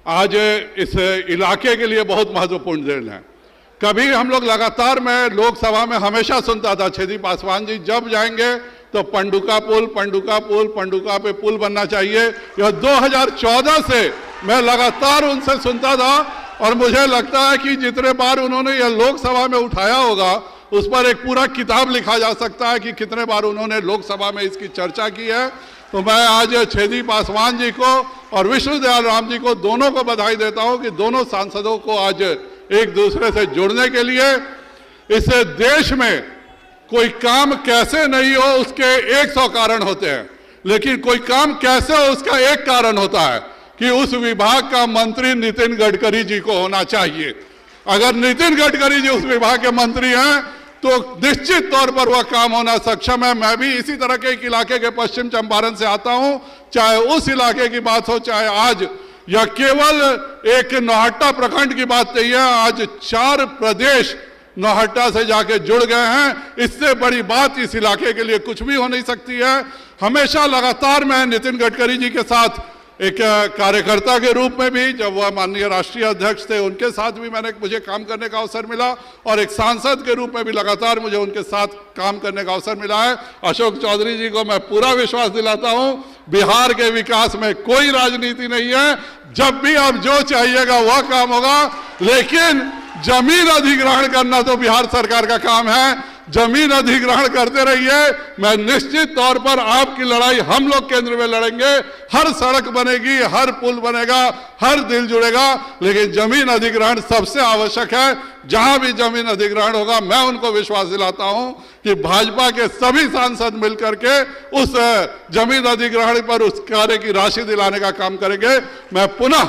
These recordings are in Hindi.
आज इस इलाके के लिए बहुत महत्वपूर्ण दिन है। कभी हम लोग लगातार, मैं लोकसभा में हमेशा सुनता था छेदी पासवान जी जब जाएंगे तो पंडुका पुल, पंडुका पुल, पंडुका पे पुल बनना चाहिए। यह 2014 से मैं लगातार उनसे सुनता था और मुझे लगता है कि जितने बार उन्होंने यह लोकसभा में उठाया होगा उस पर एक पूरा किताब लिखा जा सकता है कि कितने बार उन्होंने लोकसभा में इसकी चर्चा की है। तो मैं आज छेदी पासवान जी को और विष्णुदयाल राम जी को दोनों को बधाई देता हूं कि दोनों सांसदों को आज एक दूसरे से जुड़ने के लिए, इस देश में कोई काम कैसे नहीं हो उसके 100 कारण होते हैं, लेकिन कोई काम कैसे हो उसका एक कारण होता है कि उस विभाग का मंत्री नितिन गडकरी जी को होना चाहिए। अगर नितिन गडकरी जी उस विभाग के मंत्री हैं तो निश्चित तौर पर वह काम होना सक्षम है। मैं भी इसी तरह के एक इलाके के पश्चिम चंपारण से आता हूं, चाहे उस इलाके की बात हो, चाहे आज यह केवल एक नौहट्टा प्रखंड की बात नहीं है, आज 4 प्रदेश नौहट्टा से जाके जुड़ गए हैं। इससे बड़ी बात इस इलाके के लिए कुछ भी हो नहीं सकती है। हमेशा लगातार मैं नितिन गडकरी जी के साथ एक कार्यकर्ता के रूप में भी, जब वह माननीय राष्ट्रीय अध्यक्ष थे उनके साथ भी मुझे काम करने का अवसर मिला, और एक सांसद के रूप में भी लगातार मुझे उनके साथ काम करने का अवसर मिला है। अशोक चौधरी जी को मैं पूरा विश्वास दिलाता हूं, बिहार के विकास में कोई राजनीति नहीं है, जब भी आप जो चाहिएगा वह काम होगा। लेकिन जमीन अधिग्रहण करना तो बिहार सरकार का काम है, जमीन अधिग्रहण करते रहिए। मैं निश्चित तौर पर आपकी लड़ाई हम लोग केंद्र में लड़ेंगे। हर सड़क बनेगी, हर पुल बनेगा, हर दिल जुड़ेगा, लेकिन जमीन अधिग्रहण सबसे आवश्यक है। जहां भी जमीन अधिग्रहण होगा, मैं उनको विश्वास दिलाता हूं कि भाजपा के सभी सांसद मिलकर के उस जमीन अधिग्रहण पर उस कार्य की राशि दिलाने का काम करेंगे। मैं पुनः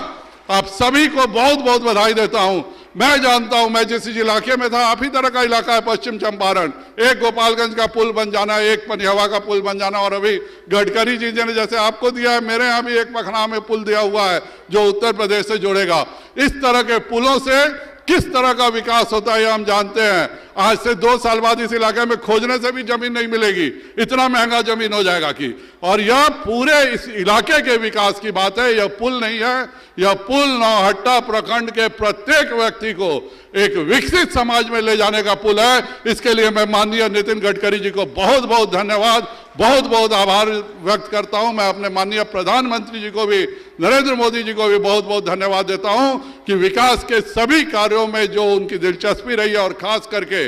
आप सभी को बहुत बहुत बधाई देता हूं। मैं जानता हूं, मैं जिस इलाके में था, आप ही तरह का इलाका है पश्चिम चंपारण, एक गोपालगंज का पुल बन जाना, एक पनिहवा का पुल बन जाना, और अभी गडकरी जी ने जैसे आपको दिया है, मेरे यहाँ भी एक पखना में पुल दिया हुआ है जो उत्तर प्रदेश से जोड़ेगा। इस तरह के पुलों से किस तरह का विकास होता है हम जानते हैं। आज से 2 साल बाद इस इलाके में खोजने से भी जमीन नहीं मिलेगी, इतना महंगा जमीन हो जाएगा कि, और यह पूरे इस इलाके के विकास की बात है। यह पुल नहीं है, यह पुल नौहट्टा प्रखंड के प्रत्येक व्यक्ति को एक विकसित समाज में ले जाने का पुल है। इसके लिए मैं माननीय नितिन गडकरी जी को बहुत बहुत धन्यवाद, बहुत बहुत आभार व्यक्त करता हूं। मैं अपने माननीय प्रधानमंत्री जी को भी, नरेंद्र मोदी जी को भी बहुत बहुत धन्यवाद देता हूं कि विकास के सभी कार्यों में जो उनकी दिलचस्पी रही है, और खास करके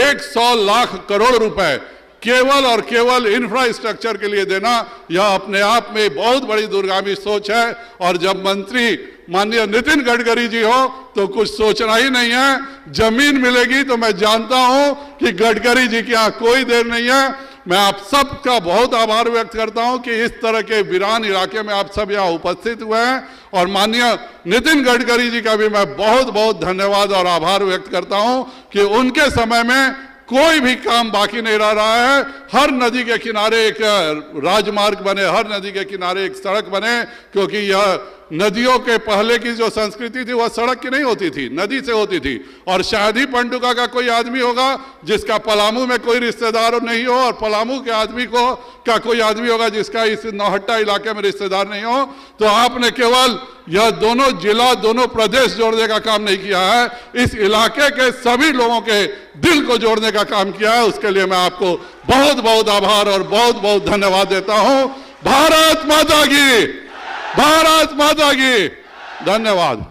100 लाख करोड़ रुपए केवल और केवल इंफ्रास्ट्रक्चर के लिए देना, यह अपने आप में बहुत बड़ी दूरगामी सोच है। और जब मंत्री माननीय नितिन गडकरी जी हो तो कुछ सोचना ही नहीं है, जमीन मिलेगी। तो मैं जानता हूं कि गडकरी जी के यहाँ कोई देर नहीं है। मैं आप सबका बहुत आभार व्यक्त करता हूं कि इस तरह के वीरान इलाके में आप सब यहाँ उपस्थित हुए हैं, और माननीय नितिन गडकरी जी का भी मैं बहुत बहुत धन्यवाद और आभार व्यक्त करता हूं कि उनके समय में कोई भी काम बाकी नहीं रह रहा है। हर नदी के किनारे एक राजमार्ग बने, हर नदी के किनारे एक सड़क बने, क्योंकि यह नदियों के पहले की जो संस्कृति थी वह सड़क की नहीं होती थी, नदी से होती थी। और शायद ही पंडुका का कोई आदमी होगा जिसका पलामू में कोई रिश्तेदार नहीं हो, और पलामू के आदमी का कोई आदमी होगा जिसका इस नौहट्टा इलाके में रिश्तेदार नहीं हो। तो आपने केवल यह दोनों जिला, दोनों प्रदेश जोड़ने का काम नहीं किया है, इस इलाके के सभी लोगों के दिल को जोड़ने का काम किया है। उसके लिए मैं आपको बहुत बहुत आभार और बहुत बहुत धन्यवाद देता हूं। भारत माता की, भारत माता की, धन्यवाद।